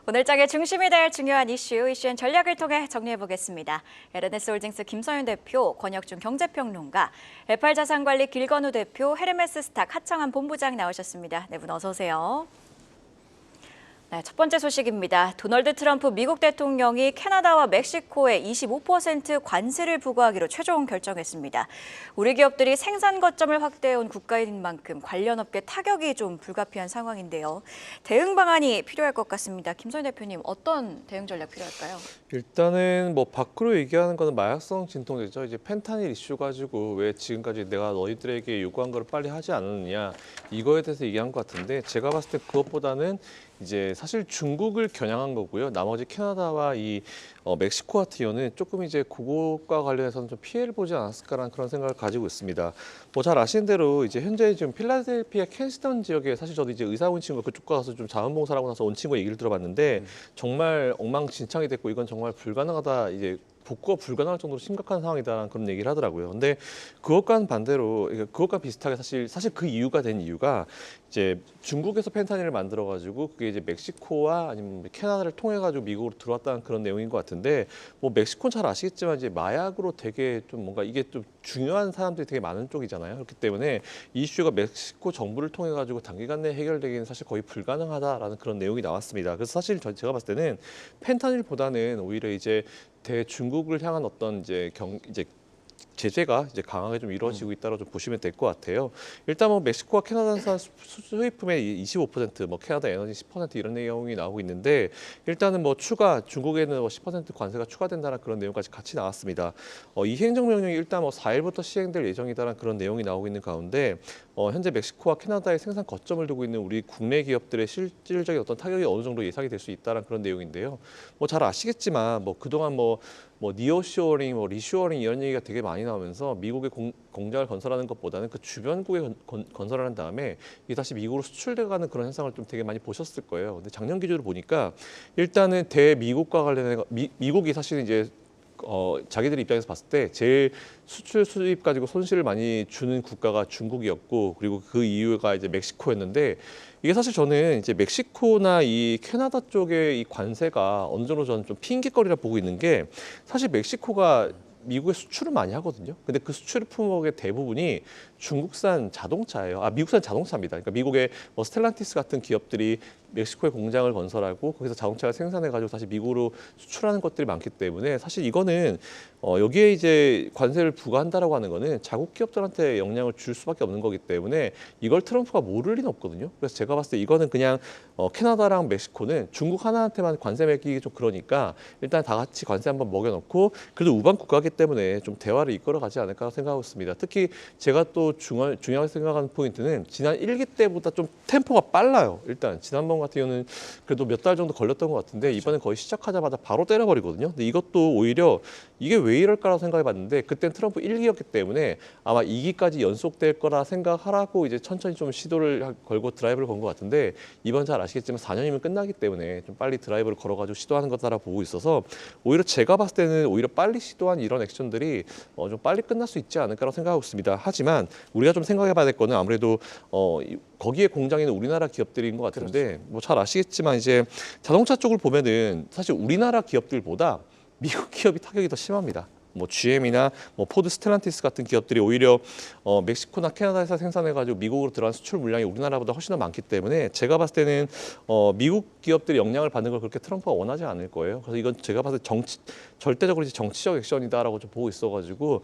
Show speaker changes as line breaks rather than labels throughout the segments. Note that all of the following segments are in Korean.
오늘 장의 중심이 될 중요한 이슈앤 전략을 통해 정리해보겠습니다. LNS홀딩스 김서윤 대표, 권혁중 경제평론가, FR자산관리 길건우 대표, 헤르메스 스탁 하창한 본부장 나오셨습니다. 네 분 어서 오세요. 네, 첫 번째 소식입니다. 도널드 트럼프 미국 대통령이 캐나다와 멕시코에 25% 관세를 부과하기로 최종 결정했습니다. 우리 기업들이 생산 거점을 확대해온 국가인 만큼 관련 업계 타격이 좀 불가피한 상황인데요. 대응 방안이 필요할 것 같습니다. 김선 대표님, 어떤 대응 전략 필요할까요?
일단은 뭐 밖으로 얘기하는 거는 마약성 진통제죠. 이제 펜타닐 이슈 가지고 왜 지금까지 내가 너희들에게 요구한 걸 빨리 하지 않았느냐 이거에 대해서 얘기한 것 같은데 제가 봤을 때 그것보다는 이제 사실 중국을 겨냥한 거고요. 나머지 캐나다와 이 멕시코 같은 경우는 조금 이제 그것과 관련해서는 좀 피해를 보지 않았을까라는 그런 생각을 가지고 있습니다. 뭐 잘 아시는 대로 이제 현재 지금 필라델피아 켄스턴 지역에 사실 저도 이제 의사 온 친구가 그쪽 가서 좀 자원봉사를 하고 나서 온 친구의 얘기를 들어봤는데 정말 엉망진창이 됐고 이건 정말 불가능하다 이제 복구가 불가능할 정도로 심각한 상황이다라는 그런 얘기를 하더라고요. 근데 그것과는 반대로 그것과 비슷하게 사실 그 이유가 된 이유가 이제 중국에서 펜타닐을 만들어 가지고 그게 이제 멕시코와 아니면 캐나다를 통해 가지고 미국으로 들어왔다는 그런 내용인 것 같은데 뭐 멕시코는 잘 아시겠지만 이제 마약으로 되게 좀 뭔가 이게 좀 중요한 사람들이 되게 많은 쪽이잖아요. 그렇기 때문에 이 이슈가 멕시코 정부를 통해 가지고 단기간 내에 해결되기는 사실 거의 불가능하다라는 그런 내용이 나왔습니다. 그래서 사실 제가 봤을 때는 펜타닐보다는 오히려 이제 대중국을 향한 어떤 이제 제재가 이제 강하게 좀 이루어지고 있다고 좀 보시면 될 것 같아요. 일단 뭐 멕시코와 캐나다산 수입품의 25%, 뭐 캐나다 에너지 10% 이런 내용이 나오고 있는데 일단은 뭐 중국에는 뭐 10% 관세가 추가된다는 그런 내용까지 같이 나왔습니다. 이 행정명령이 일단 뭐 4일부터 시행될 예정이다라는 그런 내용이 나오고 있는 가운데 현재 멕시코와 캐나다의 생산 거점을 두고 있는 우리 국내 기업들의 실질적인 어떤 타격이 어느 정도 예상이 될 수 있다는 그런 내용인데요. 뭐 잘 아시겠지만 뭐 그동안 뭐 니어쇼어링, 뭐 리쇼어링 이런 얘기가 되게 많이 나오면서 미국의 공장을 건설하는 것보다는 그 주변국에 건설을 한 다음에 이게 다시 미국으로 수출돼가는 그런 현상을 좀 되게 많이 보셨을 거예요. 근데 작년 기준으로 보니까 일단은 대미국과 관련해 미국이 사실 이제 자기들 입장에서 봤을 때 제일 수출 수입 가지고 손실을 많이 주는 국가가 중국이었고 그리고 그 이유가 이제 멕시코였는데 이게 사실 저는 이제 멕시코나 이 캐나다 쪽의 이 관세가 어느 정도 저는 좀 핑계거리라 보고 있는 게 사실 멕시코가 미국에 수출을 많이 하거든요. 근데 그 수출 품목의 대부분이 중국산 자동차예요. 미국산 자동차입니다. 그러니까 미국의 뭐 스텔란티스 같은 기업들이 멕시코에 공장을 건설하고 거기서 자동차를 생산해가지고 다시 미국으로 수출하는 것들이 많기 때문에 사실 이거는 여기에 이제 관세를 부과한다라고 하는 거는 자국 기업들한테 영향을 줄 수밖에 없는 거기 때문에 이걸 트럼프가 모를 리는 없거든요. 그래서 제가 봤을 때 이거는 그냥 캐나다랑 멕시코는 중국 하나한테만 관세 매기기 좀 그러니까 일단 다 같이 관세 한번 먹여놓고 그래도 우방 국가이기 때문에 좀 대화를 이끌어가지 않을까 생각하고 있습니다. 특히 제가 또 중요하게 생각하는 포인트는 지난 1기 때보다 좀 템포가 빨라요. 일단 지난번 같은 경우는 그래도 몇 달 정도 걸렸던 것 같은데 이번엔 거의 시작하자마자 바로 때려버리거든요. 근데 이것도 오히려 이게 왜 이럴까라고 생각해봤는데 그땐 트럼프 1기였기 때문에 아마 2기까지 연속될 거라 생각하라고 이제 천천히 좀 시도를 걸고 드라이브를 건 것 같은데 이번 잘 아시겠지만 4년이면 끝나기 때문에 좀 빨리 드라이브를 걸어가지고 시도하는 거다라 보고 있어서 오히려 제가 봤을 때는 오히려 빨리 시도한 이런 액션들이 좀 빨리 끝날 수 있지 않을까라고 생각하고 있습니다. 하지만 우리가 좀 생각해봐야 될 거는 아무래도 거기에 공장이 있는 우리나라 기업들인 것 같은데 뭐 잘 아시겠지만 이제 자동차 쪽을 보면은 사실 우리나라 기업들보다 미국 기업이 타격이 더 심합니다. 뭐 GM이나 뭐 포드 스텔란티스 같은 기업들이 오히려 멕시코나 캐나다에서 생산해가지고 미국으로 들어간 수출 물량이 우리나라보다 훨씬 더 많기 때문에 제가 봤을 때는 미국 기업들이 영향을 받는 걸 그렇게 트럼프가 원하지 않을 거예요. 그래서 이건 제가 봤을 때 절대적으로 이제 정치적 액션이다라고 좀 보고 있어가지고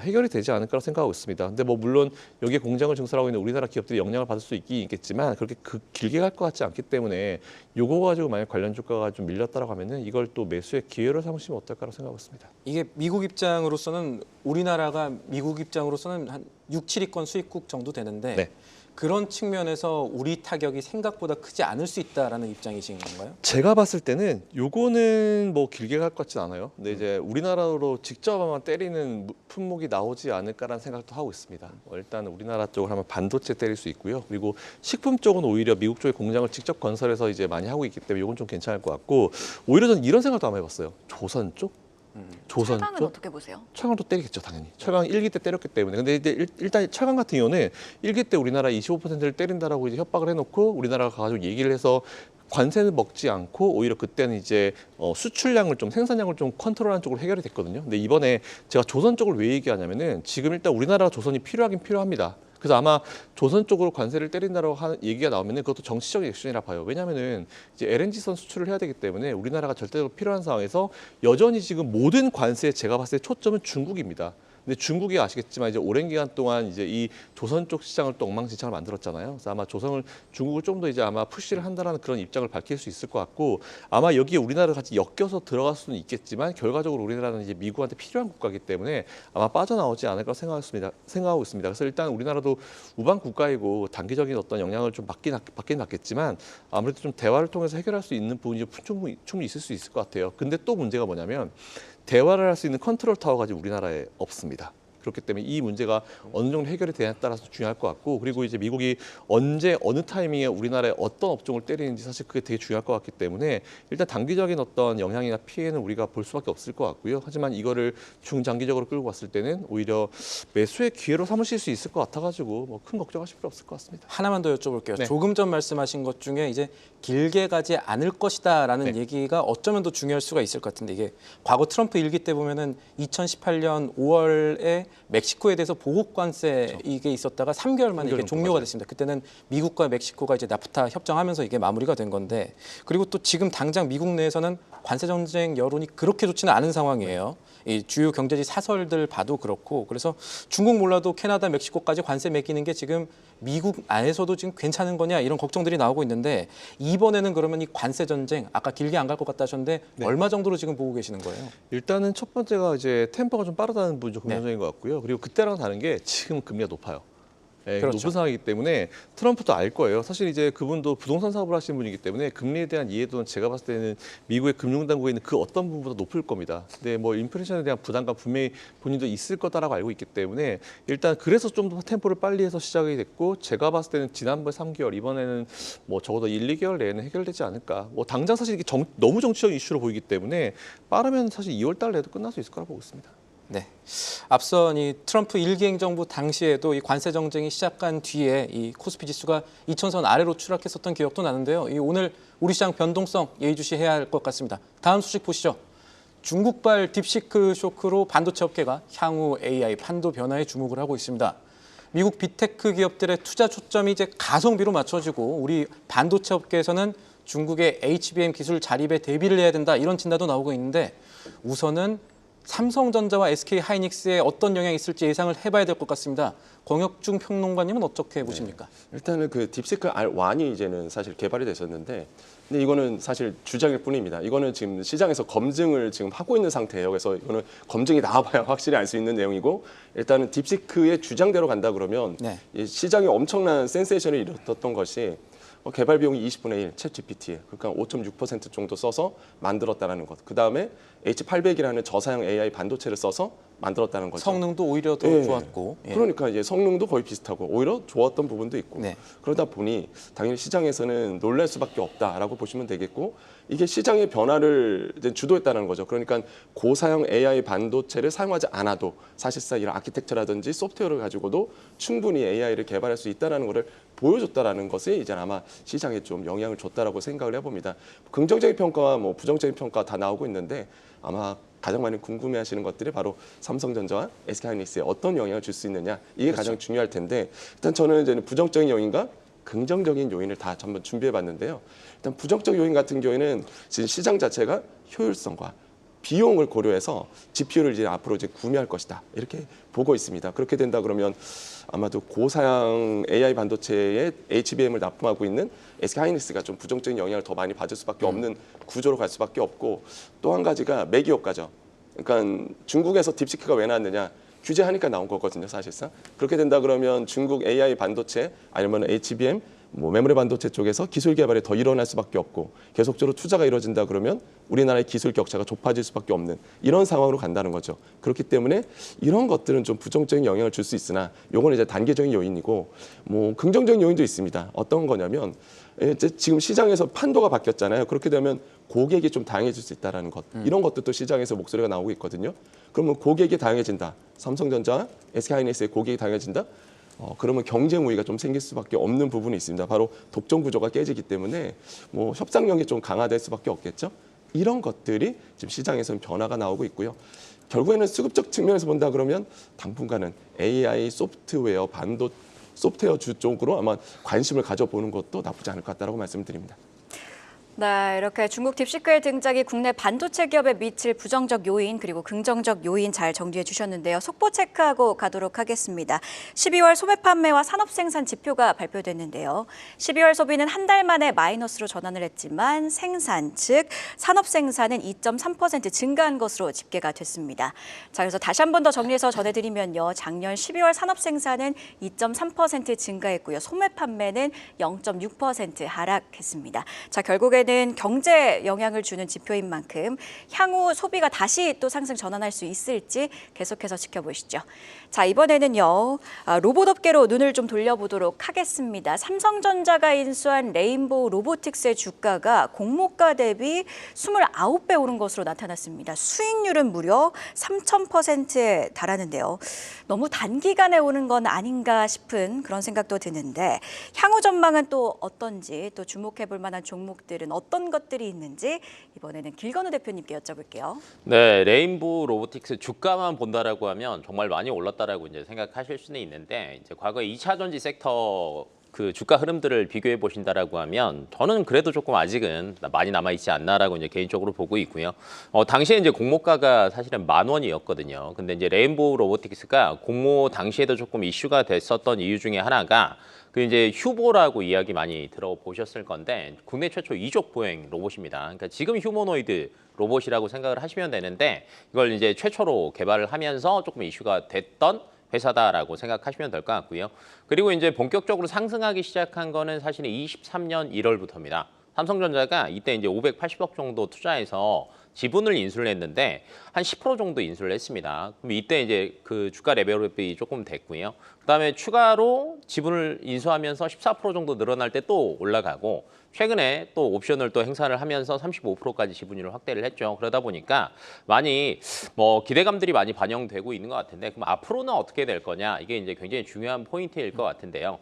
해결이 되지 않을까라고 생각하고 있습니다. 근데 뭐 물론 여기에 공장을 증설하고 있는 우리나라 기업들이 영향을 받을 수 있긴 있겠지만 그렇게 길게 갈 것 같지 않기 때문에 요거 가지고 만약 관련 주가가 좀 밀렸다라고 하면은 이걸 또 매수의 기회로 삼으시면 어떨까라고 생각하고 있습니다.
이게 미국 입장으로서는 우리나라가 미국 입장으로서는 한 6, 7위권 수입국 정도 되는데
네.
그런 측면에서 우리 타격이 생각보다 크지 않을 수 있다라는 입장이신 건가요?
제가 봤을 때는 요거는 뭐 길게 갈 것 같진 않아요. 근데 이제 우리나라로 직접 아마 때리는 품목이 나오지 않을까라는 생각도 하고 있습니다. 일단 우리나라 쪽을 하면 반도체 때릴 수 있고요. 그리고 식품 쪽은 오히려 미국 쪽의 공장을 직접 건설해서 이제 많이 하고 있기 때문에 요건 좀 괜찮을 것 같고 오히려 저는 이런 생각도 한번 해봤어요. 조선 쪽? 조선
최강은
쪽
어떻게 보세요?
철강도 때리겠죠, 당연히. 철강 1기 때 때렸기 때문에. 근데 이제 일단 철강 같은 경우는 1기 때 우리나라 25%를 때린다라고 이제 협박을 해놓고 우리나라가 가가지고 얘기를 해서 관세는 먹지 않고 오히려 그때는 이제 수출량을 좀 생산량을 좀 컨트롤하는 쪽으로 해결이 됐거든요. 근데 이번에 제가 조선 쪽을 왜 얘기하냐면은 지금 일단 우리나라 조선이 필요하긴 필요합니다. 그래서 아마 조선 쪽으로 관세를 때린다라고 하는 얘기가 나오면은 그것도 정치적인 액션이라 봐요. 왜냐하면은 이제 LNG선 수출을 해야 되기 때문에 우리나라가 절대적으로 필요한 상황에서 여전히 지금 모든 관세에 제가 봤을 때 초점은 중국입니다. 근데 중국이 아시겠지만 이제 오랜 기간 동안 이제 이 조선 쪽 시장을 또 엉망진창을 만들었잖아요. 그래서 아마 중국을 좀 더 이제 아마 푸시를 한다라는 그런 입장을 밝힐 수 있을 것 같고 아마 여기에 우리나라를 같이 엮여서 들어갈 수는 있겠지만 결과적으로 우리나라는 이제 미국한테 필요한 국가이기 때문에 아마 빠져나오지 않을까 생각하고 있습니다. 그래서 일단 우리나라도 우방 국가이고 단기적인 어떤 영향을 좀 받긴 받겠지만 아무래도 좀 대화를 통해서 해결할 수 있는 부분이 충분히 있을 수 있을 것 같아요. 근데 또 문제가 뭐냐면 대화를 할 수 있는 컨트롤 타워가 지금 우리나라에 없습니다. 그렇기 때문에 이 문제가 어느 정도 해결이 되냐에 따라서 중요할 것 같고 그리고 이제 미국이 언제 어느 타이밍에 우리나라에 어떤 업종을 때리는지 사실 그게 되게 중요할 것 같기 때문에 일단 단기적인 어떤 영향이나 피해는 우리가 볼 수밖에 없을 것 같고요. 하지만 이거를 중장기적으로 끌고 갔을 때는 오히려 매수의 기회로 삼으실 수 있을 것 같아가지고 뭐 큰 걱정하실 필요 없을 것 같습니다.
하나만 더 여쭤볼게요.
네.
조금 전 말씀하신 것 중에 이제 길게 가지 않을 것이다라는
네.
얘기가 어쩌면 더 중요할 수가 있을 것 같은데 이게 과거 트럼프 일기 때 보면은 2018년 5월에 멕시코에 대해서 보복 관세 이게 있었다가 3개월 만에 이게
3개월
종료가
맞아요.
됐습니다. 그때는 미국과 멕시코가 이제 나프타 협정하면서 이게 마무리가 된 건데 그리고 또 지금 당장 미국 내에서는 관세 전쟁 여론이 그렇게 좋지는 않은 상황이에요. 이 주요 경제지 사설들 봐도 그렇고 그래서 중국 몰라도 캐나다, 멕시코까지 관세 매기는 게 지금 미국 안에서도 지금 괜찮은 거냐 이런 걱정들이 나오고 있는데 이번에는 그러면 이 관세 전쟁 아까 길게 안 갈 것 같다 하셨는데
네.
얼마 정도로 지금 보고 계시는 거예요?
일단은 첫 번째가 이제 템포가 좀 빠르다는 부분이 좀
네.
긍정적인 것 같고요. 그리고 그때랑 다른 게 지금 금리가 높아요. 네,
그렇죠.
높은 상황이기 때문에 트럼프도 알 거예요. 사실 이제 그분도 부동산 사업을 하시는 분이기 때문에 금리에 대한 이해도는 제가 봤을 때는 미국의 금융당국에 있는 그 어떤 부분보다 높을 겁니다. 근데 뭐 인플레이션에 대한 부담감 분명히 본인도 있을 거다라고 알고 있기 때문에 일단 그래서 좀 더 템포를 빨리 해서 시작이 됐고 제가 봤을 때는 지난번 3개월 이번에는 뭐 적어도 1, 2개월 내에는 해결되지 않을까. 뭐 당장 사실 이게 너무 정치적인 이슈로 보이기 때문에 빠르면 사실 2월 달 내도 끝날 수 있을 거라고 보고 있습니다.
네. 앞선 이 트럼프 일기 행정부 당시에도 이 관세 정쟁이 시작한 뒤에 이 코스피 지수가 2,000선 아래로 추락했었던 기억도 나는데요. 이 오늘 우리 시장 변동성 예의주시해야 할 것 같습니다. 다음 소식 보시죠. 중국발 딥시크 쇼크로 반도체 업계가 향후 AI 판도 변화에 주목을 하고 있습니다. 미국 빅테크 기업들의 투자 초점이 이제 가성비로 맞춰지고 우리 반도체 업계에서는 중국의 HBM 기술 자립에 대비를 해야 된다 이런 진단도 나오고 있는데 우선은 삼성전자와 SK하이닉스에 어떤 영향이 있을지 예상을 해봐야 될 것 같습니다. 권혁중 평론가님은 어떻게 보십니까?
일단은 그 딥시크 R1이 이제는 사실 개발이 됐었는데 근데 이거는 사실 주장일 뿐입니다. 이거는 지금 시장에서 검증을 지금 하고 있는 상태예요. 그래서 이거는 검증이 나와봐야 확실히 알 수 있는 내용이고 일단은 딥시크의 주장대로 간다 그러면
네.
이 시장에 엄청난 센세이션을 일으켰던 것이 개발 비용이 20분의 1, 챗 GPT에 그러니까 5.6% 정도 써서 만들었다는 것. 그 다음에 H800이라는 저사양 AI 반도체를 써서 만들었다는 거죠.
성능도 오히려 더
예.
좋았고. 예.
그러니까 이제 성능도 거의 비슷하고 오히려 좋았던 부분도 있고
네.
그러다 보니 당연히 시장에서는 놀랄 수밖에 없다라고 보시면 되겠고 이게 시장의 변화를 이제 주도했다는 거죠. 그러니까 고사양 AI 반도체를 사용하지 않아도 사실상 이런 아키텍처라든지 소프트웨어를 가지고도 충분히 AI를 개발할 수 있다는 것을 보여줬다라는 것이 이제 아마 시장에 좀 영향을 줬다라고 생각을 해봅니다. 긍정적인 평가와 뭐 부정적인 평가 다 나오고 있는데 아마 가장 많이 궁금해하시는 것들이 바로 삼성전자와 SK하이닉스에 어떤 영향을 줄 수 있느냐 이게 가장 중요할 텐데 일단 저는 이제 부정적인 요인과 긍정적인 요인을 다 한번 준비해봤는데요. 일단 부정적 요인 같은 경우에는 지금 시장 자체가 효율성과 비용을 고려해서 GPU를 이제 앞으로 이제 구매할 것이다 이렇게 보고 있습니다. 그렇게 된다 그러면 아마도 고사양 AI 반도체에 HBM을 납품하고 있는 SK하이닉스가 좀 부정적인 영향을 더 많이 받을 수밖에 없는 구조로 갈 수밖에 없고 또 한 가지가 매기 효과죠. 그러니까 중국에서 딥시크가 왜 나왔느냐 규제하니까 나온 거거든요, 사실상. 그렇게 된다 그러면 중국 AI 반도체 아니면 HBM 뭐 메모리 반도체 쪽에서 기술 개발이 더 일어날 수밖에 없고 계속적으로 투자가 이루어진다 그러면 우리나라의 기술 격차가 좁아질 수밖에 없는 이런 상황으로 간다는 거죠. 그렇기 때문에 이런 것들은 좀 부정적인 영향을 줄 수 있으나 요건 이제 단계적인 요인이고 뭐 긍정적인 요인도 있습니다. 어떤 거냐면 이제 지금 시장에서 판도가 바뀌었잖아요. 그렇게 되면 고객이 좀 다양해질 수 있다는 것. 이런 것도 또 시장에서 목소리가 나오고 있거든요. 그러면 고객이 다양해진다. 삼성전자, SK하이닉스의 고객이 다양해진다. 그러면 경쟁 우위가 좀 생길 수밖에 없는 부분이 있습니다. 바로 독점 구조가 깨지기 때문에 뭐 협상력이 좀 강화될 수밖에 없겠죠. 이런 것들이 지금 시장에서는 변화가 나오고 있고요. 결국에는 수급적 측면에서 본다 그러면 당분간은 AI 소프트웨어, 소프트웨어 주 쪽으로 아마 관심을 가져보는 것도 나쁘지 않을 것 같다고 말씀드립니다.
네, 이렇게 중국 딥시크의 등장이 국내 반도체 기업에 미칠 부정적 요인 그리고 긍정적 요인 잘 정리해 주셨는데요. 속보 체크하고 가도록 하겠습니다. 12월 소매 판매와 산업 생산 지표가 발표됐는데요. 12월 소비는 한 달 만에 마이너스로 전환을 했지만 생산, 즉 산업 생산은 2.3% 증가한 것으로 집계가 됐습니다. 자, 그래서 다시 한 번 더 정리해서 전해드리면요. 작년 12월 산업 생산은 2.3% 증가했고요. 소매 판매는 0.6% 하락했습니다. 자, 결국에는 경제 영향을 주는 지표인 만큼 향후 소비가 다시 또 상승 전환할 수 있을지 계속해서 지켜보시죠. 자, 이번에는요. 로봇 업계로 눈을 좀 돌려보도록 하겠습니다. 삼성전자가 인수한 레인보우 로보틱스의 주가가 공모가 대비 29배 오른 것으로 나타났습니다. 수익률은 무려 3,000%에 달하는데요. 너무 단기간에 오는 건 아닌가 싶은 그런 생각도 드는데 향후 전망은 또 어떤지 또 주목해 볼 만한 종목들은 어떤 것들이 있는지 이번에는 길건우 대표님께 여쭤볼게요.
네, 레인보우 로보틱스 주가만 본다라고 하면 정말 많이 올랐다라고 이제 생각하실 수는 있는데 이제 과거 2차 전지 섹터 그 주가 흐름들을 비교해 보신다라고 하면 저는 그래도 조금 아직은 많이 남아 있지 않나라고 이제 개인적으로 보고 있고요. 당시에 이제 공모가가 사실은 10,000원이었거든요. 근데 이제 레인보우 로보틱스가 공모 당시에도 조금 이슈가 됐었던 이유 중에 하나가 그 이제 휴보라고 이야기 많이 들어보셨을 건데 국내 최초 이족 보행 로봇입니다. 그러니까 지금 휴머노이드 로봇이라고 생각을 하시면 되는데 이걸 이제 최초로 개발을 하면서 조금 이슈가 됐던 회사다라고 생각하시면 될 것 같고요. 그리고 이제 본격적으로 상승하기 시작한 거는 사실은 23년 1월부터입니다. 삼성전자가 이때 이제 580억 정도 투자해서 지분을 인수를 했는데 한 10% 정도 인수를 했습니다. 그럼 이때 이제 그 주가 레벨업이 조금 됐고요. 그다음에 추가로 지분을 인수하면서 14% 정도 늘어날 때 또 올라가고 최근에 또 옵션을 또 행사를 하면서 35%까지 지분율을 확대를 했죠. 그러다 보니까 많이 뭐 기대감들이 많이 반영되고 있는 것 같은데 그럼 앞으로는 어떻게 될 거냐 이게 이제 굉장히 중요한 포인트일 것 같은데요.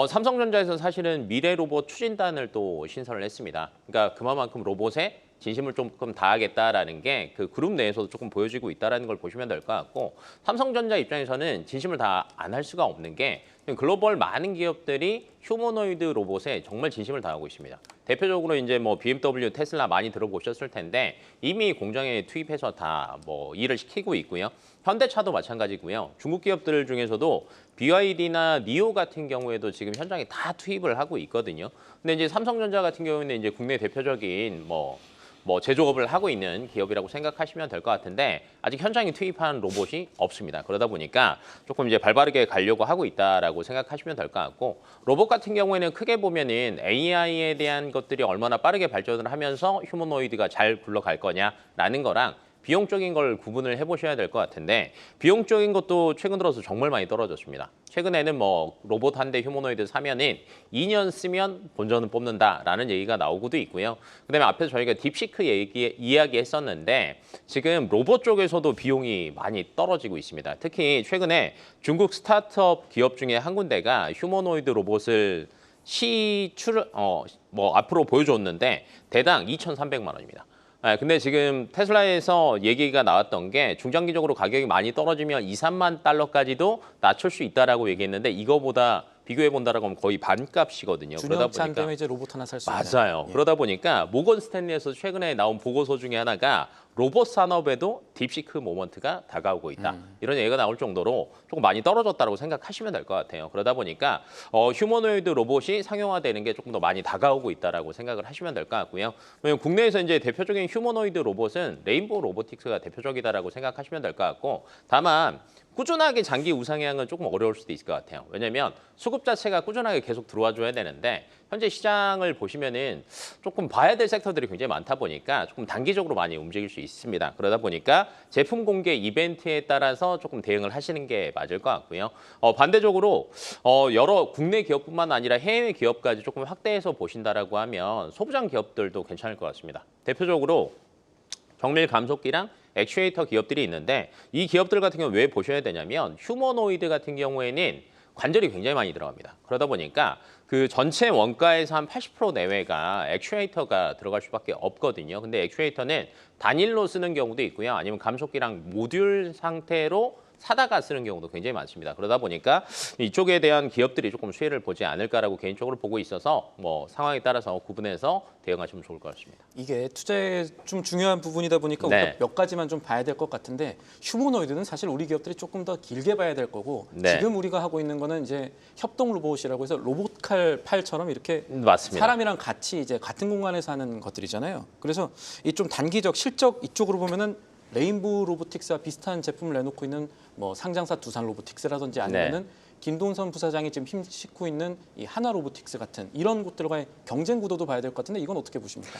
삼성전자에서 사실은 미래 로봇 추진단을 또 신설을 했습니다. 그러니까 그만큼 로봇에 진심을 조금 다하겠다라는 게 그 그룹 내에서도 조금 보여지고 있다는 걸 보시면 될 것 같고 삼성전자 입장에서는 진심을 다 안 할 수가 없는 게 글로벌 많은 기업들이 휴머노이드 로봇에 정말 진심을 다하고 있습니다. 대표적으로 이제 뭐 BMW, 테슬라 많이 들어보셨을 텐데 이미 공장에 투입해서 다 뭐 일을 시키고 있고요. 현대차도 마찬가지고요. 중국 기업들 중에서도 BYD나 니오 같은 경우에도 지금 현장에 다 투입을 하고 있거든요. 근데 이제 삼성전자 같은 경우에는 이제 국내 대표적인 뭐 제조업을 하고 있는 기업이라고 생각하시면 될 것 같은데 아직 현장에 투입한 로봇이 없습니다. 그러다 보니까 조금 이제 발빠르게 가려고 하고 있다라고 생각하시면 될 것 같고 로봇 같은 경우에는 크게 보면은 AI에 대한 것들이 얼마나 빠르게 발전을 하면서 휴머노이드가 잘 굴러갈 거냐라는 거랑 비용적인 걸 구분을 해보셔야 될 것 같은데 비용적인 것도 최근 들어서 정말 많이 떨어졌습니다. 최근에는 뭐 로봇 한 대 휴머노이드 사면은 2년 쓰면 본전을 뽑는다라는 얘기가 나오고도 있고요. 그다음에 앞에서 저희가 딥시크 이야기했었는데 지금 로봇 쪽에서도 비용이 많이 떨어지고 있습니다. 특히 최근에 중국 스타트업 기업 중에 한 군데가 휴머노이드 로봇을 앞으로 보여줬는데 대당 2,300만 원입니다. 근데 지금 테슬라에서 얘기가 나왔던 게 중장기적으로 가격이 많이 떨어지면 2, 3만 달러까지도 낮출 수 있다라고 얘기했는데 이거보다 비교해 본다라고 하면 거의 반값이거든요. 그러다
준연차 안
보니까
되면 이제 로봇 하나 살 수 있는.
맞아요.
예.
그러다 보니까 모건 스탠리에서 최근에 나온 보고서 중에 하나가 로봇 산업에도 딥시크 모먼트가 다가오고 있다. 이런 얘기가 나올 정도로 조금 많이 떨어졌다고 생각하시면 될 것 같아요. 그러다 보니까 휴머노이드 로봇이 상용화되는 게 조금 더 많이 다가오고 있다라고 생각을 하시면 될 것 같고요. 왜냐면 국내에서 이제 대표적인 휴머노이드 로봇은 레인보우 로보틱스가 대표적이다라고 생각하시면 될 것 같고 다만 꾸준하게 장기 우상향은 조금 어려울 수도 있을 것 같아요. 왜냐하면 수급 자체가 꾸준하게 계속 들어와줘야 되는데 현재 시장을 보시면은 조금 봐야 될 섹터들이 굉장히 많다 보니까 조금 단기적으로 많이 움직일 수 있습니다. 그러다 보니까 제품 공개 이벤트에 따라서 조금 대응을 하시는 게 맞을 것 같고요. 반대적으로 여러 국내 기업뿐만 아니라 해외 기업까지 조금 확대해서 보신다라고 하면 소부장 기업들도 괜찮을 것 같습니다. 대표적으로 정밀 감속기랑 액추에이터 기업들이 있는데 이 기업들 같은 경우는 왜 보셔야 되냐면 휴머노이드 같은 경우에는 관절이 굉장히 많이 들어갑니다. 그러다 보니까 그 전체 원가에서 한 80% 내외가 액추에이터가 들어갈 수밖에 없거든요. 근데 액추에이터는 단일로 쓰는 경우도 있고요. 아니면 감속기랑 모듈 상태로 사다가 쓰는 경우도 굉장히 많습니다. 그러다 보니까 이쪽에 대한 기업들이 조금 수혜를 보지 않을까라고 개인적으로 보고 있어서 뭐 상황에 따라서 구분해서 대응하시면 좋을 것 같습니다.
이게 투자에 좀 중요한 부분이다 보니까
네.
우리가 몇 가지만 좀 봐야 될 것 같은데 휴머노이드는 사실 우리 기업들이 조금 더 길게 봐야 될 거고
네.
지금 우리가 하고 있는 거는 이제 협동 로봇이라고 해서 로봇칼 팔처럼 이렇게
맞습니다.
사람이랑 같이 이제 같은 공간에서 하는 것들이잖아요. 그래서 이 좀 단기적 실적 이쪽으로 보면은 레인보우 로보틱스와 비슷한 제품을 내놓고 있는 뭐 상장사 두산 로보틱스라든지 아니면은 김동선 부사장이 지금 힘 싣고 있는 이 하나 로보틱스 같은 이런 곳들과의 경쟁 구도도 봐야 될 것 같은데 이건 어떻게 보십니까?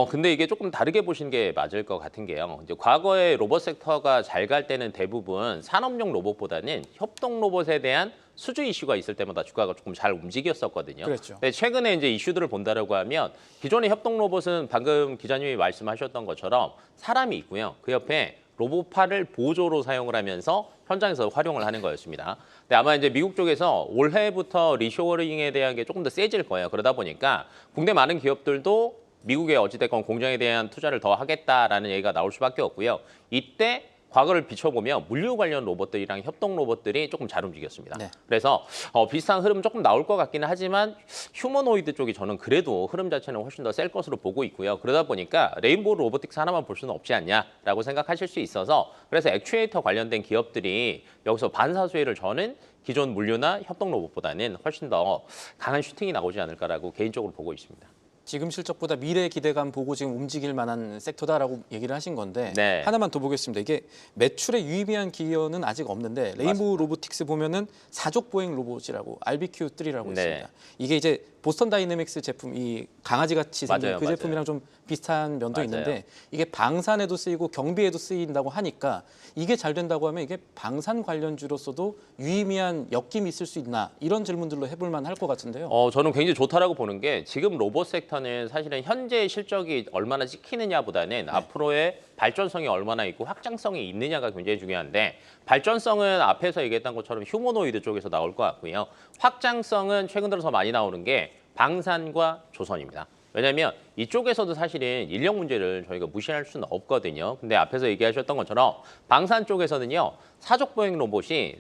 근데 이게 조금 다르게 보시는 게 맞을 것 같은 게요. 이제 과거에 로봇 섹터가 잘 갈 때는 대부분 산업용 로봇보다는 협동 로봇에 대한 수주 이슈가 있을 때마다 주가가 조금 잘 움직였었거든요.
그랬죠.
근데 최근에 이제 이슈들을 본다라고 하면 기존의 협동 로봇은 방금 기자님이 말씀하셨던 것처럼 사람이 있고요. 그 옆에 로봇팔을 보조로 사용을 하면서 현장에서 활용을 하는 거였습니다. 근데 아마 이제 미국 쪽에서 올해부터 리쇼어링에 대한 게 조금 더 세질 거예요. 그러다 보니까 국내 많은 기업들도 미국에 어찌됐건 공장에 대한 투자를 더 하겠다라는 얘기가 나올 수밖에 없고요. 이때 과거를 비춰보면 물류 관련 로봇들이랑 협동 로봇들이 조금 잘 움직였습니다.
네.
그래서 비슷한 흐름 조금 나올 것 같기는 하지만 휴머노이드 쪽이 저는 그래도 흐름 자체는 훨씬 더 셀 것으로 보고 있고요. 그러다 보니까 레인보우 로보틱스 하나만 볼 수는 없지 않냐라고 생각하실 수 있어서 그래서 액추에이터 관련된 기업들이 여기서 반사수혜를 저는 기존 물류나 협동 로봇보다는 훨씬 더 강한 슈팅이 나오지 않을까라고 개인적으로 보고 있습니다.
지금 실적보다 미래 기대감 보고 지금 움직일 만한 섹터다라고 얘기를 하신 건데
네.
하나만 더 보겠습니다. 이게 매출에 유의미한 기여는 아직 없는데 레인보우 로보틱스 보면은 사족 보행 로봇이라고 RBQ3라고
네.
있습니다. 이게 이제 보스턴 다이내믹스 제품 이 강아지 같이 생긴
맞아요,
그
맞아요.
제품이랑 좀 비슷한 면도
맞아요.
있는데 이게 방산에도 쓰이고 경비에도 쓰인다고 하니까 이게 잘 된다고 하면 이게 방산 관련주로서도 유의미한 엮임이 있을 수 있나 이런 질문들로 해볼 만할 것 같은데요.
저는 굉장히 좋다라고 보는 게 지금 로봇 섹터는 사실은 현재 실적이 얼마나 찍히느냐보다는 앞으로의 발전성이 얼마나 있고 확장성이 있느냐가 굉장히 중요한데 발전성은 앞에서 얘기했던 것처럼 휴머노이드 쪽에서 나올 것 같고요. 확장성은 최근 들어서 많이 나오는 게 방산과 조선입니다. 왜냐하면 이쪽에서도 사실은 인력 문제를 저희가 무시할 수는 없거든요. 근데 앞에서 얘기하셨던 것처럼 방산 쪽에서는요. 사족 보행 로봇이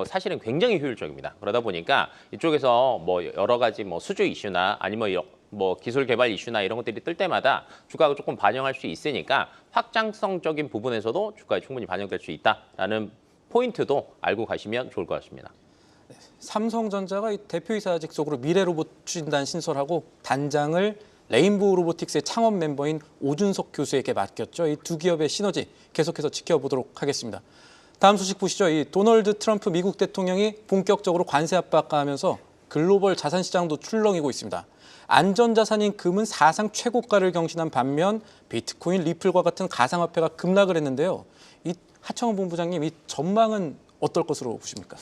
사실은 굉장히 효율적입니다. 그러다 보니까 이쪽에서 뭐 여러 가지 뭐 수주 이슈나 아니면 뭐 기술 개발 이슈나 이런 것들이 뜰 때마다 주가가 조금 반영할 수 있으니까 확장성적인 부분에서도 주가에 충분히 반영될 수 있다라는 포인트도 알고 가시면 좋을 것 같습니다.
삼성전자가 이 대표이사직 속으로 미래로봇 추진단 신설하고 단장을 레인보우 로보틱스의 창업 멤버인 오준석 교수에게 맡겼죠. 이 두 기업의 시너지 계속해서 지켜보도록 하겠습니다. 다음 소식 보시죠. 이 도널드 트럼프 미국 대통령이 본격적으로 관세 압박하면서 글로벌 자산 시장도 출렁이고 있습니다. 안전자산인 금은 사상 최고가를 경신한 반면 비트코인, 리플과 같은 가상화폐가 급락을 했는데요. 이 하청원 본부장님, 이 전망은 어떨 것으로 보십니까?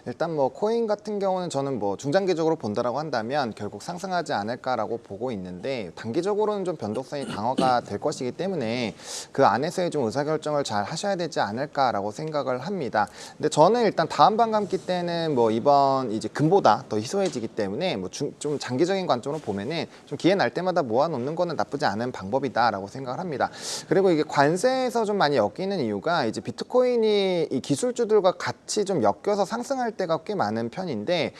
일단 뭐 코인 같은 경우는 저는 뭐 중장기적으로 본다라고 한다면 결국 상승하지 않을까라고 보고 있는데 단기적으로는 좀 변동성이 강화가 될 것이기 때문에 그 안에서의 좀 의사결정을 잘 하셔야 되지 않을까라고 생각을 합니다. 근데 저는 일단 다음 반감기 때는 뭐 이번 이제 금보다 더 희소해지기 때문에 뭐 좀 장기적인 관점으로 보면은 좀 기회 날 때마다 모아놓는 거는 나쁘지 않은 방법이다라고 생각을 합니다. 그리고 이게 관세에서 좀 많이 엮이는 이유가 이제 비트코인이 이 기술주들과 같이 좀 엮여서 상승할 때가 꽤 많은 편인데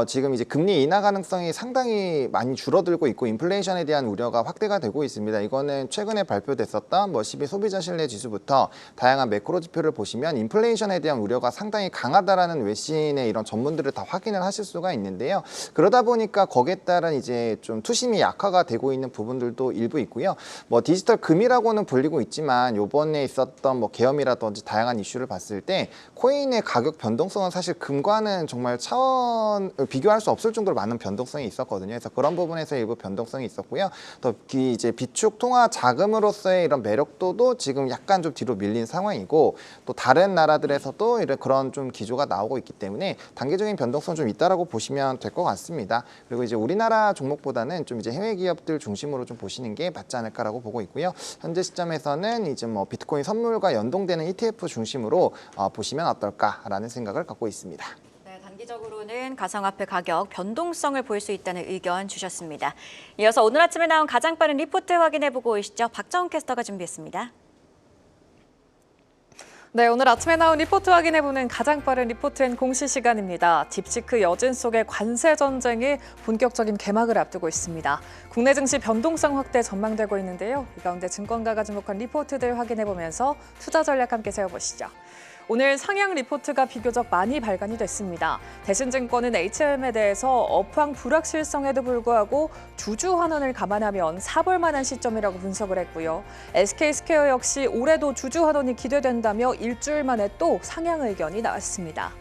지금 이제 금리 인하 가능성이 상당히 많이 줄어들고 있고 인플레이션에 대한 우려가 확대가 되고 있습니다. 이거는 최근에 발표됐었던 뭐 12 소비자 신뢰 지수부터 다양한 매크로 지표를 보시면 인플레이션에 대한 우려가 상당히 강하다라는 외신의 이런 전문들을 다 확인을 하실 수가 있는데요. 그러다 보니까 거기에 따른 이제 좀 투심이 약화가 되고 있는 부분들도 일부 있고요. 뭐 디지털 금이라고는 불리고 있지만 요번에 있었던 뭐 계엄이라든지 다양한 이슈를 봤을 때 코인 비트코인의 가격 변동성은 사실 금과는 정말 비교할 수 없을 정도로 많은 변동성이 있었거든요. 그래서 그런 부분에서 일부 변동성이 있었고요. 또 이제 비축 통화 자금으로서의 이런 매력도도 지금 약간 좀 뒤로 밀린 상황이고, 또 다른 나라들에서도 이런 그런 좀 기조가 나오고 있기 때문에 단기적인 변동성 좀 있다라고 보시면 될 것 같습니다. 그리고 이제 우리나라 종목보다는 좀 이제 해외 기업들 중심으로 좀 보시는 게 맞지 않을까라고 보고 있고요. 현재 시점에서는 이제 뭐 비트코인 선물과 연동되는 ETF 중심으로 보시면 어떨까라는 생각을 갖고 있습니다.
네, 단기적으로는 가상화폐 가격 변동성을 볼 수 있다는 의견 주셨습니다. 이어서 오늘 아침에 나온 가장 빠른 리포트 확인해보고 오시죠. 박정훈 캐스터가 준비했습니다.
네, 오늘 아침에 나온 리포트 확인해보는 가장 빠른 리포트앤 공시 시간입니다. 딥시크 여진 속의 관세 전쟁이 본격적인 개막을 앞두고 있습니다. 국내 증시 변동성 확대 전망되고 있는데요. 이 가운데 증권가가 주목한 리포트들 확인해보면서 투자 전략 함께 세워보시죠. 오늘 상향 리포트가 비교적 많이 발간이 됐습니다. 대신증권은 HM에 대해서 업황 불확실성에도 불구하고 주주 환원을 감안하면 사볼 만한 시점이라고 분석을 했고요. SK스퀘어 역시 올해도 주주 환원이 기대된다며 일주일 만에 또 상향 의견이 나왔습니다.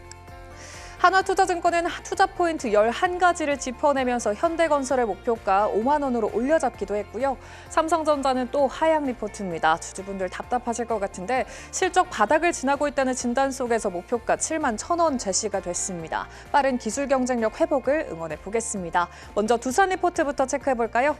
하나투자증권은 투자 포인트 11가지를 짚어내면서 현대건설의 목표가 5만 원으로 올려잡기도 했고요. 삼성전자는 또 하향 리포트입니다. 주주분들 답답하실 것 같은데 실적 바닥을 지나고 있다는 진단 속에서 목표가 7만 1,000원 제시가 됐습니다. 빠른 기술 경쟁력 회복을 응원해 보겠습니다. 먼저 두산 리포트부터 체크해 볼까요?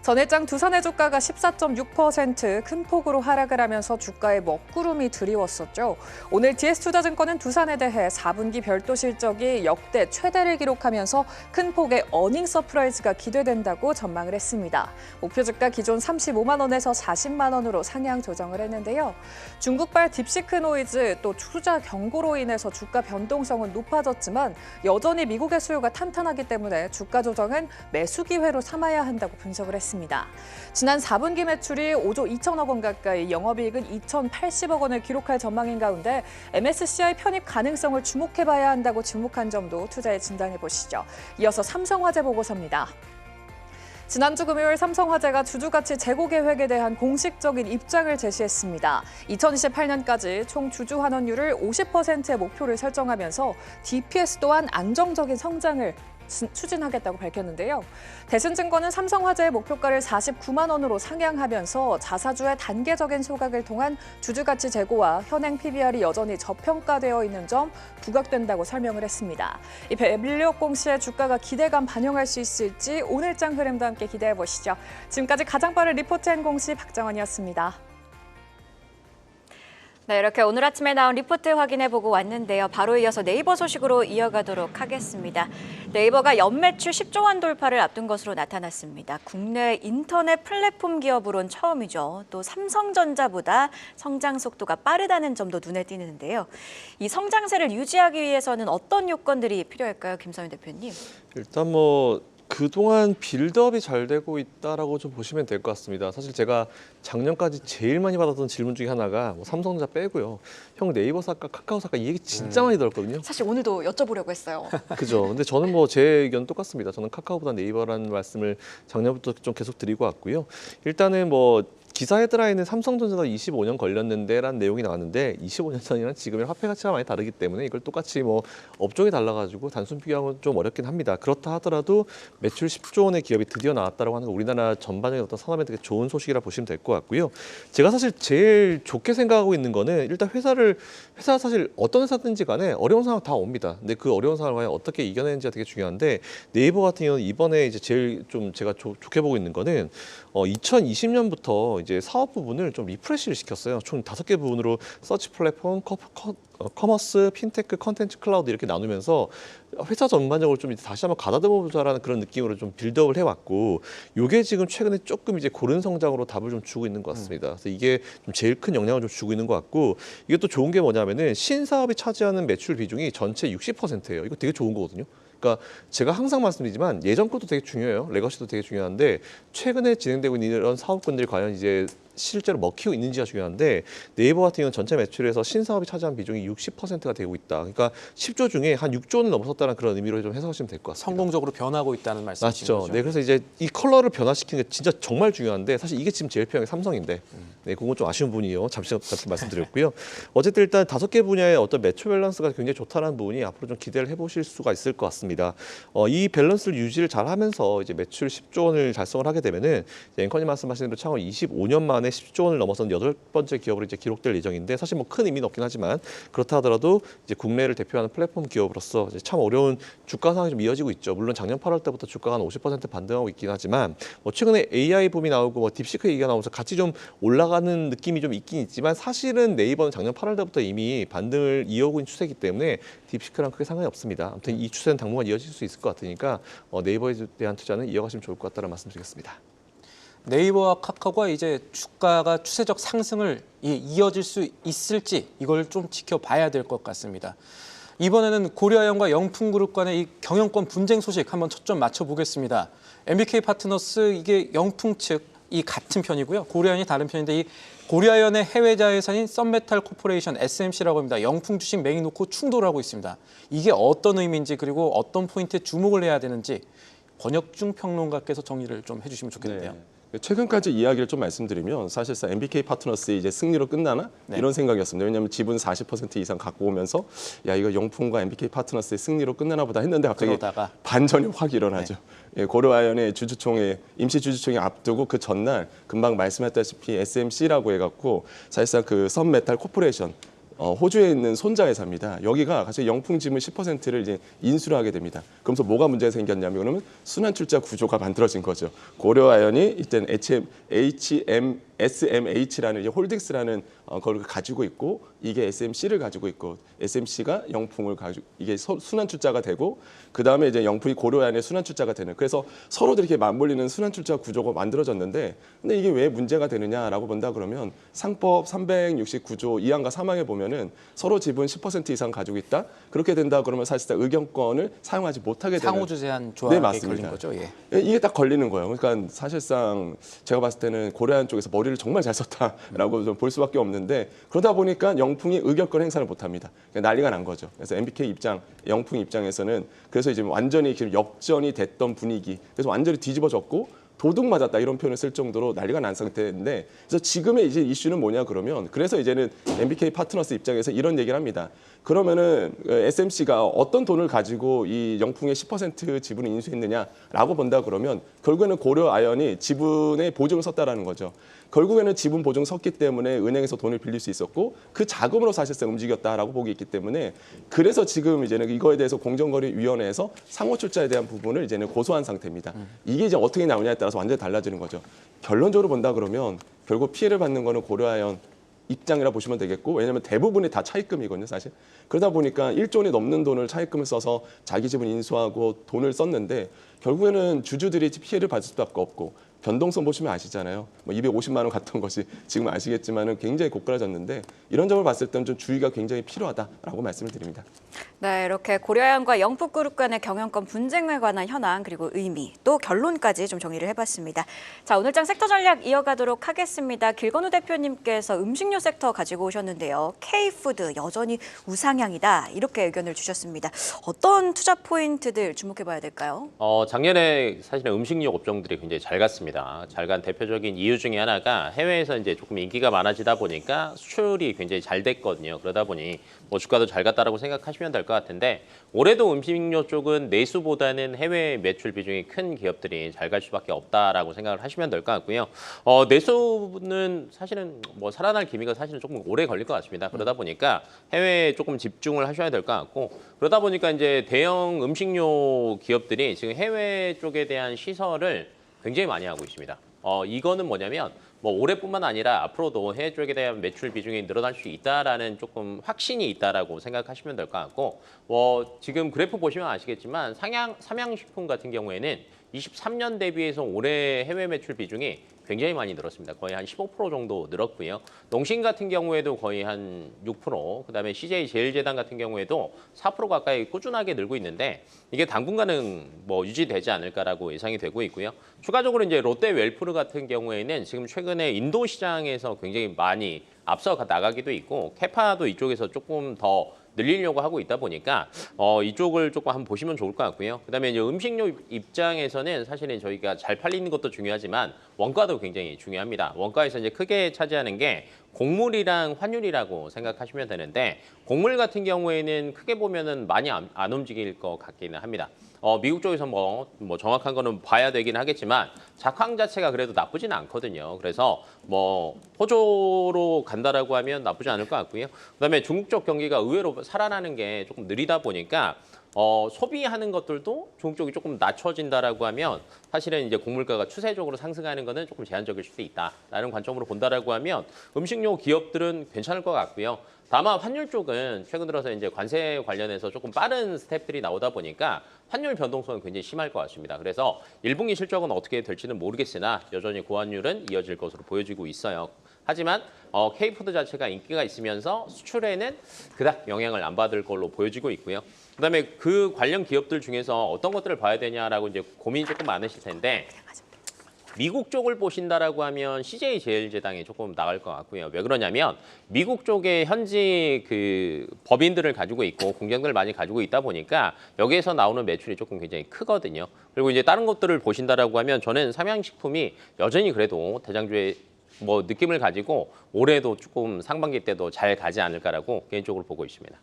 전일장 두산의 주가가 14.6% 큰 폭으로 하락을 하면서 주가에 먹구름이 드리웠었죠. 오늘 DS투자증권은 두산에 대해 4분기 별도 실적이 역대 최대를 기록하면서 큰 폭의 어닝 서프라이즈가 기대된다고 전망을 했습니다. 목표 주가 기존 35만 원에서 40만 원으로 상향 조정을 했는데요. 중국발 딥시크 노이즈 또 투자 경고로 인해서 주가 변동성은 높아졌지만 여전히 미국의 수요가 탄탄하기 때문에 주가 조정은 매수 기회로 삼아야 한다고 분석을 했습니다. 지난 4분기 매출이 5조 2천억 원 가까이, 영업이익은 2,080억 원을 기록할 전망인 가운데 MSCI 편입 가능성을 주목해봐야 한다고 주목한 점도 투자에 진단해 보시죠. 이어서 삼성화재 보고서입니다. 지난주 금요일 삼성화재가 주주가치 재고 계획에 대한 공식적인 입장을 제시했습니다. 2028년까지 총 주주 환원율을 50%의 목표를 설정하면서 DPS 또한 안정적인 성장을 추진하겠다고 밝혔는데요. 대신증권은 삼성화재의 목표가를 49만 원으로 상향하면서 자사주의 단계적인 소각을 통한 주주가치 제고와 현행 PBR이 여전히 저평가되어 있는 점 부각된다고 설명을 했습니다. 이 밸류업 공시의 주가가 기대감 반영할 수 있을지 오늘장 흐름도 함께 기대해 보시죠. 지금까지 가장 빠른 리포트앤 공시 박정원이었습니다.
네, 이렇게 오늘 아침에 나온 리포트 확인해보고 왔는데요. 바로 이어서 네이버 소식으로 이어가도록 하겠습니다. 네이버가 연매출 10조 원 돌파를 앞둔 것으로 나타났습니다. 국내 인터넷 플랫폼 기업으론 처음이죠. 또 삼성전자보다 성장 속도가 빠르다는 점도 눈에 띄는데요. 이 성장세를 유지하기 위해서는 어떤 요건들이 필요할까요, 김서윤 대표님?
일단 그동안 빌드업이 잘 되고 있다라고 좀 보시면 될 것 같습니다. 사실 제가 작년까지 제일 많이 받았던 질문 중에 하나가 삼성전자 빼고요. 형 네이버 살까 카카오 살까 이 얘기 진짜 많이 들었거든요.
사실 오늘도 여쭤보려고 했어요.
그죠. 근데 저는 제 의견 똑같습니다. 저는 카카오보다 네이버라는 말씀을 작년부터 좀 계속 드리고 왔고요. 일단은 기사 헤드라인은 삼성전자가 25년 걸렸는데라는 내용이 나왔는데 25년 전이랑 지금의 화폐 가치가 많이 다르기 때문에 이걸 똑같이 업종이 달라가지고 단순 비교하면 좀 어렵긴 합니다. 그렇다 하더라도 매출 10조 원의 기업이 드디어 나왔다고 하는 거 우리나라 전반적인 어떤 산업에 되게 좋은 소식이라 보시면 될 것 같고요. 제가 사실 제일 좋게 생각하고 있는 거는 일단 회사 사실 어떤 회사든지 간에 어려운 상황 다 옵니다. 근데 그 어려운 상황을 과연 어떻게 이겨내는지가 되게 중요한데 네이버 같은 경우는 이번에 이제 제일 좀 제가 좋게 보고 있는 거는 2020년부터 이제 사업 부분을 좀 리프레시를 시켰어요. 총 5개 부분으로 서치 플랫폼, 커머스, 핀테크, 컨텐츠 클라우드 이렇게 나누면서 회사 전반적으로 좀 다시 한번 가다듬어 보자라는 그런 느낌으로 좀 빌드업을 해왔고, 이게 지금 최근에 조금 이제 고른 성장으로 답을 좀 주고 있는 것 같습니다. 그래서 이게 좀 제일 큰 영향을 좀 주고 있는 것 같고, 이게 또 좋은 게 뭐냐면은 신사업이 차지하는 매출 비중이 전체 60%예요. 이거 되게 좋은 거거든요. 그러니까 제가 항상 말씀드리지만 예전 것도 되게 중요해요. 레거시도 되게 중요한데 최근에 진행되고 있는 이런 사업군들이 과연 이제 실제로 먹히고 있는지가 중요한데 네이버 같은 경우는 전체 매출에서 신사업이 차지한 비중이 60%가 되고 있다. 그러니까 10조 중에 한 6조는 넘어섰다는 그런 의미로 좀 해석하시면 될 것 같습니다.
성공적으로 변하고 있다는 말씀이신
맞죠.
거죠.
네, 그래서 이제 이 컬러를 변화시키는 게 진짜 정말 중요한데 사실 이게 지금 제일 필요한 게 삼성인데, 네, 그건 좀 아쉬운 부분이요. 잠시 말씀드렸고요. 어쨌든 일단 5개 분야의 어떤 매출 밸런스가 굉장히 좋다는 부분이 앞으로 좀 기대를 해보실 수가 있을 것 같습니다. 이 밸런스를 유지를 잘하면서 이제 매출 10조 원을 달성을 하게 되면은 이제 앵커님 말씀하신 대로 창업 25년 만에 10조 원을 넘어선 8번째 기업으로 이제 기록될 예정인데 사실 뭐 큰 의미는 없긴 하지만 그렇다 하더라도 이제 국내를 대표하는 플랫폼 기업으로서 이제 참 어려운 주가 상황이 좀 이어지고 있죠. 물론 작년 8월 때부터 주가가 한 50% 반등하고 있긴 하지만 뭐 최근에 AI 붐이 나오고 뭐 딥시크 얘기가 나오면서 같이 좀 올라가는 느낌이 좀 있긴 있지만 사실은 네이버는 작년 8월 때부터 이미 반등을 이어오고 있는 추세이기 때문에 딥시크랑 크게 상관이 없습니다. 아무튼 이 추세는 당분간 이어질 수 있을 것 같으니까 네이버에 대한 투자는 이어가시면 좋을 것 같다는 말씀드리겠습니다.
네이버와 카카오가 이제 주가가 추세적 상승을 이어질 수 있을지 이걸 좀 지켜봐야 될 것 같습니다. 이번에는 고려아연과 영풍그룹 간의 이 경영권 분쟁 소식 한번 초점 맞춰보겠습니다. MBK 파트너스 이게 영풍 측이 같은 편이고요. 고려아연이 다른 편인데 이 고려아연의 해외 자회사인 썬메탈 코퍼레이션 SMC라고 합니다. 영풍 주식 매입 놓고 충돌하고 있습니다. 이게 어떤 의미인지 그리고 어떤 포인트에 주목을 해야 되는지 권혁중 평론가께서 정리를 좀 해주시면 좋겠는데요.
네. 최근까지 이야기를 좀 말씀드리면 사실상 MBK 파트너스의 이제 승리로 끝나나
네.
이런 생각이었습니다. 왜냐하면 지분 40% 이상 갖고 오면서 야 이거 영풍과 MBK 파트너스의 승리로 끝나나 보다 했는데 갑자기
그러다가
반전이 확 일어나죠. 예, 고려아연의 주주총회 임시 주주총회 앞두고 그 전날 금방 말씀했다시피 SMC라고 해갖고 사실상 그 썬메탈 코퍼레이션 호주에 있는 손자 회사입니다. 여기가 갑자기 영풍 지분 10%를 이제 인수를 하게 됩니다. 그러면서 뭐가 문제가 생겼냐면 그러면 순환 출자 구조가 만들어진 거죠. 고려아연이 이때 SMH라는 이제 홀딩스라는 걸 가지고 있고 이게 SMC를 가지고 있고 SMC가 영풍을 가지고 이게 순환 출자가 되고 그 다음에 이제 영풍이 고려아연의 순환 출자가 되는 그래서 서로들 이렇게 맞물리는 순환 출자 구조가 만들어졌는데 근데 이게 왜 문제가 되느냐라고 본다 그러면 상법 369조 2항과 3항에 보면은 서로 지분 10% 이상 가지고 있다 그렇게 된다 그러면 사실상 의견권을 사용하지 못하게 되는
상호주 제한 조항에
맞습니다.
걸린 거죠. 예.
이게 딱 걸리는 거예요. 그러니까 사실상 제가 봤을 때는 고려아연 쪽에서 머리를 정말 잘 썼다라고 좀 볼 수밖에 없는데 그러다 보니까 영풍이 의결권 행사를 못합니다. 그러니까 난리가 난 거죠. 그래서 MBK 입장, 영풍 입장에서는 그래서 이제 완전히 지금 역전이 됐던 분위기, 그래서 완전히 뒤집어졌고 도둑 맞았다 이런 표현을 쓸 정도로 난리가 난 상태인데 그래서 지금의 이제 이슈는 뭐냐 그러면 그래서 이제는 MBK 파트너스 입장에서 이런 얘기를 합니다. 그러면은 SMC가 어떤 돈을 가지고 이 영풍의 10% 지분을 인수했느냐라고 본다 그러면 결국에는 고려아연이 지분의 보증을 썼다라는 거죠. 결국에는 지분 보증 섰기 때문에 은행에서 돈을 빌릴 수 있었고 그 자금으로 사실상 움직였다라고 보기 있기 때문에 그래서 지금 이제는 이거에 대해서 공정거래위원회에서 상호 출자에 대한 부분을 이제는 고소한 상태입니다. 이게 이제 어떻게 나오냐에 따라서 완전히 달라지는 거죠. 결론적으로 본다 그러면 결국 피해를 받는 거는 고려아연 입장이라 보시면 되겠고 왜냐하면 대부분이 다 차입금이거든요 사실. 그러다 보니까 1조 원이 넘는 돈을 차입금을 써서 자기 지분 인수하고 돈을 썼는데 결국에는 주주들이 피해를 받을 수밖에 없고 변동성 보시면 아시잖아요. 뭐 250만 원 갔던 것이 지금 아시겠지만은 굉장히 고꾸라졌는데 이런 점을 봤을 때는 좀 주의가 굉장히 필요하다라고 말씀을 드립니다.
네, 이렇게 고려아연과 영풍그룹 간의 경영권 분쟁에 관한 현황 그리고 의미 또 결론까지 좀 정리를 해봤습니다. 자, 오늘장 섹터 전략 이어가도록 하겠습니다. 길건우 대표님께서 음식료 섹터 가지고 오셨는데요. K푸드 여전히 우상향이다 이렇게 의견을 주셨습니다. 어떤 투자 포인트들 주목해봐야 될까요?
작년에 사실은 음식료 업종들이 굉장히 잘 갔습니다. 잘 간 대표적인 이유 중에 하나가 해외에서 이제 조금 인기가 많아지다 보니까 수출이 굉장히 잘 됐거든요. 그러다 보니 뭐 주가도 잘 갔다라고 생각하시면 될 것 같은데 올해도 음식료 쪽은 내수보다는 해외 매출 비중이 큰 기업들이 잘 갈 수밖에 없다라고 생각을 하시면 될 것 같고요. 내수는 사실은 뭐 살아날 기미가 사실은 조금 오래 걸릴 것 같습니다. 그러다 보니까 해외에 조금 집중을 하셔야 될 것 같고 그러다 보니까 이제 대형 음식료 기업들이 지금 해외 쪽에 대한 시설을 굉장히 많이 하고 있습니다. 이거는 뭐냐면 뭐 올해뿐만 아니라 앞으로도 해외 쪽에 대한 매출 비중이 늘어날 수 있다라는 조금 확신이 있다라고 생각하시면 될 것 같고 지금 그래프 보시면 아시겠지만 삼양식품 같은 경우에는 23년 대비해서 올해 해외 매출 비중이 굉장히 많이 늘었습니다. 거의 한 15% 정도 늘었고요. 농심 같은 경우에도 거의 한 6%, 그다음에 CJ제일제당 같은 경우에도 4% 가까이 꾸준하게 늘고 있는데 이게 당분간은 뭐 유지되지 않을까라고 예상이 되고 있고요. 추가적으로 이제 롯데웰프르 같은 경우에는 지금 최근에 인도 시장에서 굉장히 많이 앞서 나가기도 있고 캐파도 이쪽에서 조금 더 늘리려고 하고 있다 보니까 이쪽을 조금 한번 보시면 좋을 것 같고요. 그다음에 이제 음식료 입장에서는 사실은 저희가 잘 팔리는 것도 중요하지만 원가도 굉장히 중요합니다. 원가에서 이제 크게 차지하는 게 곡물이랑 환율이라고 생각하시면 되는데 곡물 같은 경우에는 크게 보면은 많이 안 움직일 것 같기는 합니다. 미국 쪽에서 뭐 정확한 거는 봐야 되긴 하겠지만 작황 자체가 그래도 나쁘지는 않거든요. 그래서 뭐 호조로 간다라고 하면 나쁘지 않을 것 같고요. 그다음에 중국 쪽 경기가 의외로 살아나는 게 조금 느리다 보니까 소비하는 것들도 중국 쪽이 조금 낮춰진다라고 하면 사실은 이제 곡물가가 추세적으로 상승하는 거는 조금 제한적일 수도 있다라는 관점으로 본다라고 하면 음식료 기업들은 괜찮을 것 같고요. 다만 환율 쪽은 최근 들어서 이제 관세 관련해서 조금 빠른 스텝들이 나오다 보니까 환율 변동성은 굉장히 심할 것 같습니다. 그래서 1분기 실적은 어떻게 될지는 모르겠으나 여전히 고환율은 이어질 것으로 보여지고 있어요. 하지만 K푸드 자체가 인기가 있으면서 수출에는 그닥 영향을 안 받을 걸로 보여지고 있고요. 그다음에 그 관련 기업들 중에서 어떤 것들을 봐야 되냐라고 이제 고민이 조금 많으실 텐데 미국 쪽을 보신다라고 하면 CJ제일제당이 조금 나을 것 같고요. 왜 그러냐면 미국 쪽에 현지 그 법인들을 가지고 있고 공장들을 많이 가지고 있다 보니까 여기에서 나오는 매출이 조금 굉장히 크거든요. 그리고 이제 다른 것들을 보신다라고 하면 저는 삼양식품이 여전히 그래도 대장주의 뭐 느낌을 가지고 올해도 조금 상반기 때도 잘 가지 않을까라고 개인적으로 보고 있습니다.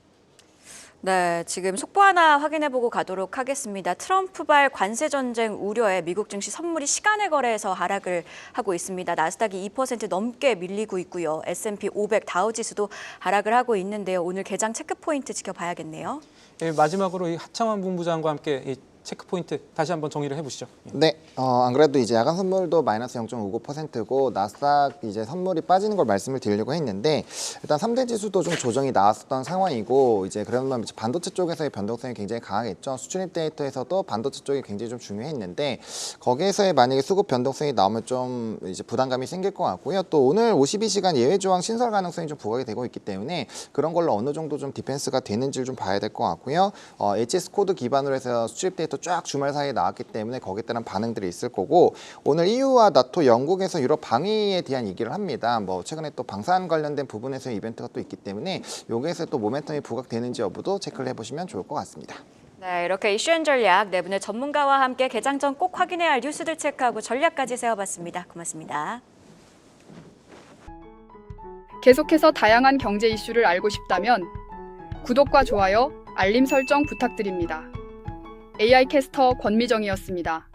네, 지금 속보 하나 확인해보고 가도록 하겠습니다. 트럼프발 관세 전쟁 우려에 미국 증시 선물이 시간의 거래에서 하락을 하고 있습니다. 나스닥이 2% 넘게 밀리고 있고요. S&P 500 다우지수도 하락을 하고 있는데요. 오늘 개장 체크 포인트 지켜봐야겠네요.
예, 마지막으로 이 하창환 본부장과 함께 이 체크 포인트 다시 한번 정리를 해보시죠.
네, 안 그래도 이제 야간 선물도 마이너스 0.59%고 나스닥 이제 선물이 빠지는 걸 말씀을 드리려고 했는데 일단 3대 지수도 좀 조정이 나왔었던 상황이고 이제 그러면 반도체 쪽에서의 변동성이 굉장히 강하겠죠. 수출입 데이터에서도 반도체 쪽이 굉장히 좀 중요했는데 거기에서의 만약에 수급 변동성이 나오면 좀 이제 부담감이 생길 것 같고요. 또 오늘 52시간 예외 조항 신설 가능성이 좀 부각이 되고 있기 때문에 그런 걸로 어느 정도 좀 디펜스가 되는지를 좀 봐야 될 것 같고요. HS 코드 기반으로 해서 수출입 데이터 쫙 주말 사이에 나왔기 때문에 거기에 따른 반응들이 있을 거고 오늘 EU와 나토, 영국에서 유럽 방위에 대한 얘기를 합니다. 뭐 최근에 또 방산 관련된 부분에서의 이벤트가 또 있기 때문에 여기에서 또 모멘텀이 부각되는지 여부도 체크를 해보시면 좋을 것 같습니다.
네, 이렇게 이슈앤 전략 네 분의 전문가와 함께 개장 전 꼭 확인해야 할 뉴스들 체크하고 전략까지 세워봤습니다. 고맙습니다.
계속해서 다양한 경제 이슈를 알고 싶다면 구독과 좋아요, 알림 설정 부탁드립니다. AI 캐스터 권미정이었습니다.